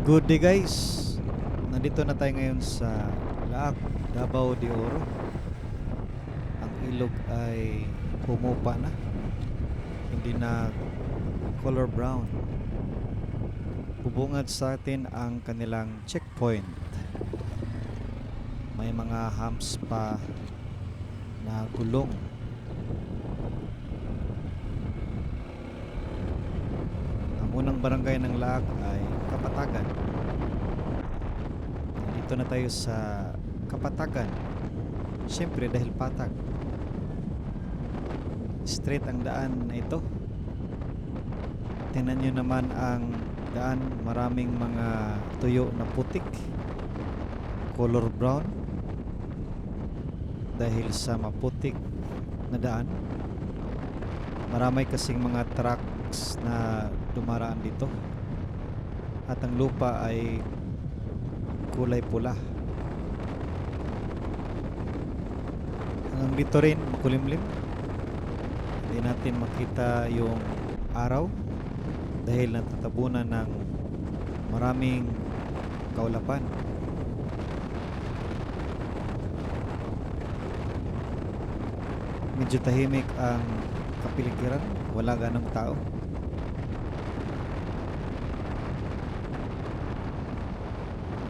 Good day guys. Nandito na tayo ngayon sa Laak, Davao de Oro. Ang ilog ay humupa na. Hindi na color brown. Bubungad sa atin ang kanilang checkpoint. May mga humps pa na gulong. Ang unang barangay ng Laak ay Kapatagan. Dito na tayo sa Kapatagan. Siyempre dahil patag. Straight ang daan na ito. Tingnan nyo naman ang daan. Maraming mga tuyo na putik. Color brown. Dahil sa maputik na daan. Marami kasing mga trucks na dumaraan dito. At ang lupa ay kulay pula. Hanggang dito rin makulimlim. Hindi natin makita yung araw dahil natatabunan ng maraming kaulapan. Medyo tahimik ang kapiligiran, wala ganong tao.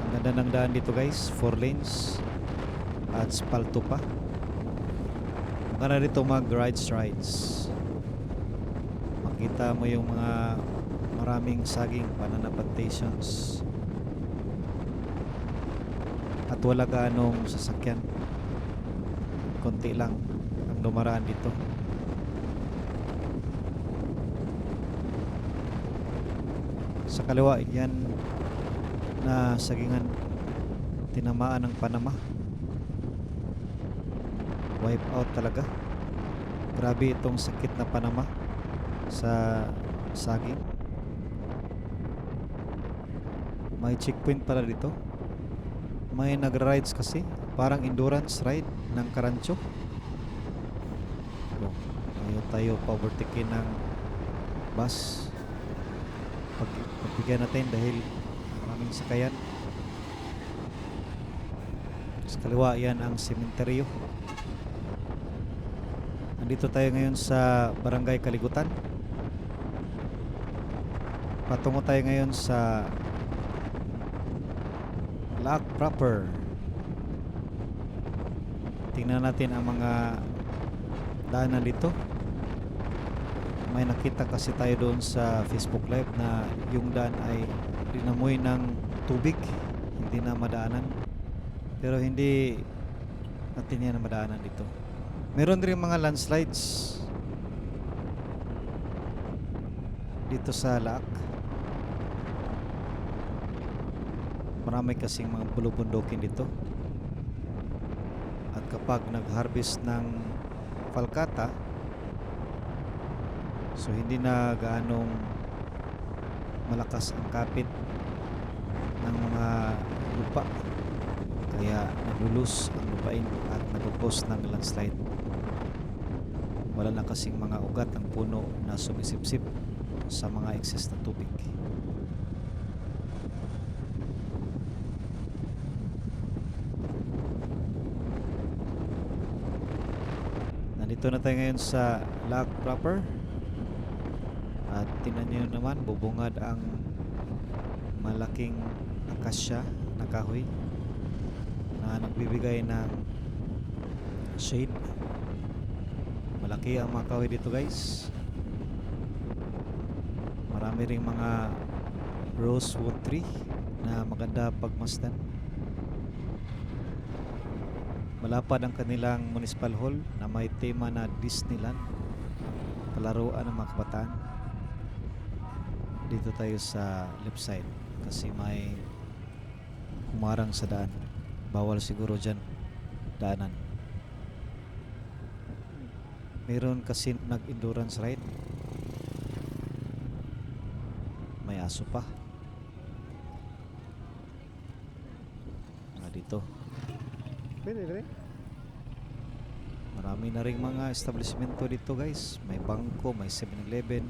Ang ganda ng daan dito guys, 4 lanes at spalto pa. Para dito mag rides. Makita mo yung mga maraming saging, banana plantations. At wala ganong sasakyan. Konti lang ang dumaraan dito. Sa kaliwa, yan na sagingan, tinamaan ng Panama. Wipe out talaga. Grabe itong sakit na Panama sa saging. May checkpoint pala dito. May nagra-rides kasi, parang endurance ride ng Karancho. Ayaw tayo pa-overtakein ng bus. Pagbigyan natin dahil maraming sakayan. Sa kaliwa yan ang sementeryo. Nandito tayo ngayon sa Barangay Kaligutan. Patungo tayo ngayon sa Laak proper. Tingnan natin ang mga daanan dito. May nakita kasi tayo doon sa Facebook Live na yung daan ay dinamoy ng tubig, hindi na madaanan. Pero hindi natin yan na madaanan dito. Meron rin mga landslides dito sa Laak. Marami kasing mga bulubundukin dito. At kapag nag-harvest ng palkata, so hindi na gaanong malakas ang kapit ng mga lupa. Kaya nagulus ang lupain at nagpupos ng landslide. Wala na kasing mga ugat ang puno na sumisipsip sa mga excess na tubig. Nandito na tayo ngayon sa Laak proper. At tingnan nyo naman, bubungad ang malaking akasya na kahoy na nagbibigay ng shade. Malaki ang mga kahoy dito guys. Marami ring mga rosewood tree na maganda pagmasdan. Malapad ang kanilang municipal hall na may tema na Disneyland, palaruan ng mga kabataan. Dito tayo sa left side kasi may humarang sa daan. Bawal siguro dyan daanan. Meron kasi nag-endurance ride. May aso pa. Dito. Marami na ring mga establishmento dito guys. May bangko, may 7-Eleven.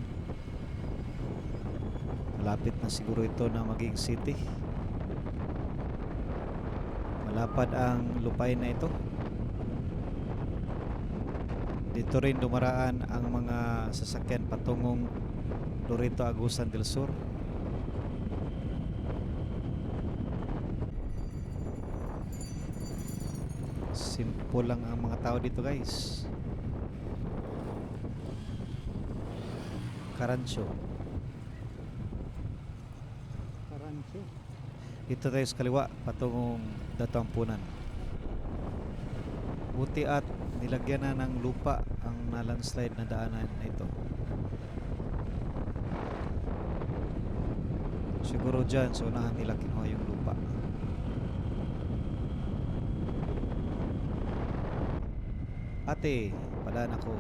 Malapit na siguro ito na maging city. Malapad ang lupain na ito. Dito rin dumaraan ang mga sasakyan patungong Loreto Agusan del Sur. Simple lang ang mga tao dito, guys. Karancho. Karancho. Dito tayo sa kaliwa patungong Datampunan. Buti at nilagyan na ng lupa ang na-landslide na daanan na ito. Siguro dyan sa unahan nila kinuha yung lupa. Ate, padaan ako.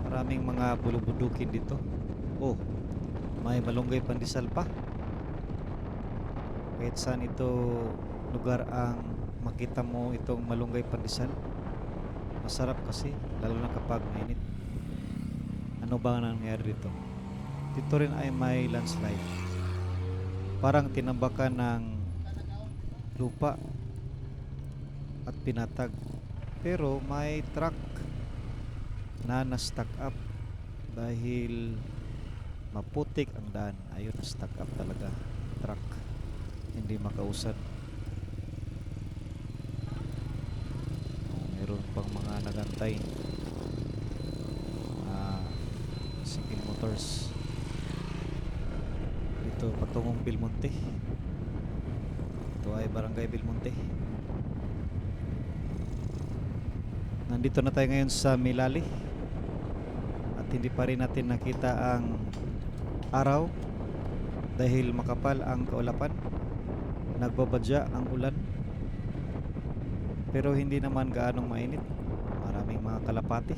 Maraming mga bulubudukin dito. Oh, may malunggay pandesal pa. Kahit saan ito lugar ang makita mo itong malunggay pandesal, masarap kasi, lalo na kapag mainit. Ano ba ang nangyari dito? Dito rin ay may landslide. Parang tinambakan ng lupa at pinatag. Pero may truck na na-stuck up dahil maputik ang daan. Ayun, na-stuck up talaga. Truck. Hindi makausad. Meron pang mga nagantay. Single motors. Dito patungong Belmonte. Ito ay Barangay Belmonte. Nandito na tayo ngayon sa Milali. At hindi pa rin natin nakita ang araw dahil makapal ang kaulapan. Nagbabadya ang ulan. Pero hindi naman gaanong mainit. Maraming mga kalapati.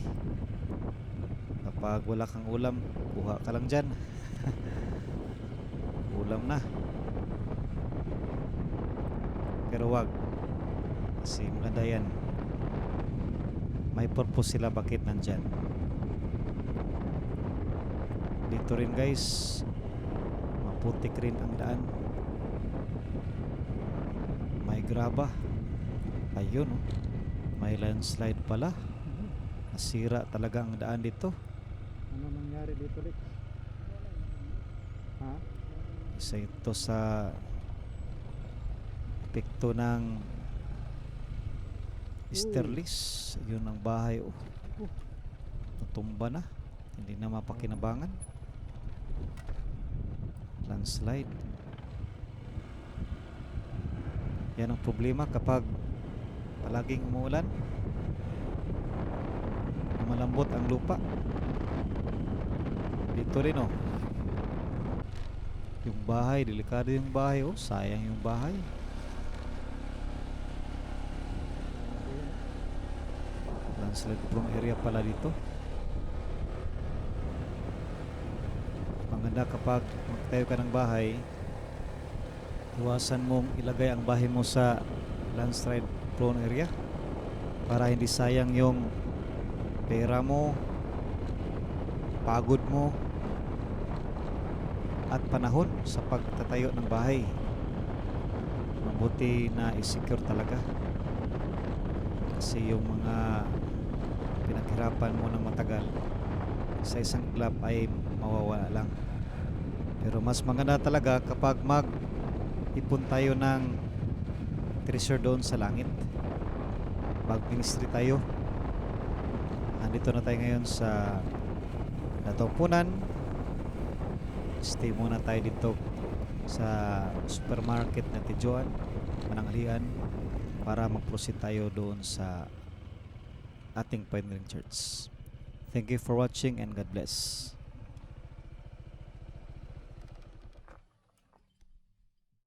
Kapag wala kang ulam, kuha ka lang dyan. Ulam na. Pero wag, kasi maganda yan. May purpose sila bakit nandyan. Dito rin, guys, maputik rin ang daan. May graba. Ayun, oh. May landslide pala. Nasira talaga ang daan dito. Ano nangyari dito, Rick? Ha? Isa ito sa epekto ng Sterlis. Yun ang bahay, oh. Natumba na. Hindi na mapakinabangan. Landslide. Yan ang problema kapag palaging umuulan. Malambot ang lupa. Dito rin, oh. Yung bahay, delikado yung bahay, oh. Sayang yung bahay. Landslide prone area pala dito. Maganda kapag magtayo ka ng bahay, iwasan mong ilagay ang bahay mo sa landslide prone area para hindi sayang yung pera mo, pagod mo, at panahon sa pagtatayo ng bahay. Mabuti na i-secure talaga kasi yung mga pinaghirapan mo ng matagal sa isang club ay mawawala lang. Pero mas maganda talaga kapag mag-ipon tayo ng treasure doon sa langit. Mag-ministry tayo. Nandito na tayo ngayon sa Datampunan. Stay muna tayo dito sa supermarket na Tijuan, Mananghalian, para mag-proceed tayo doon sa ating Pioneering Church. Thank you for watching and God bless.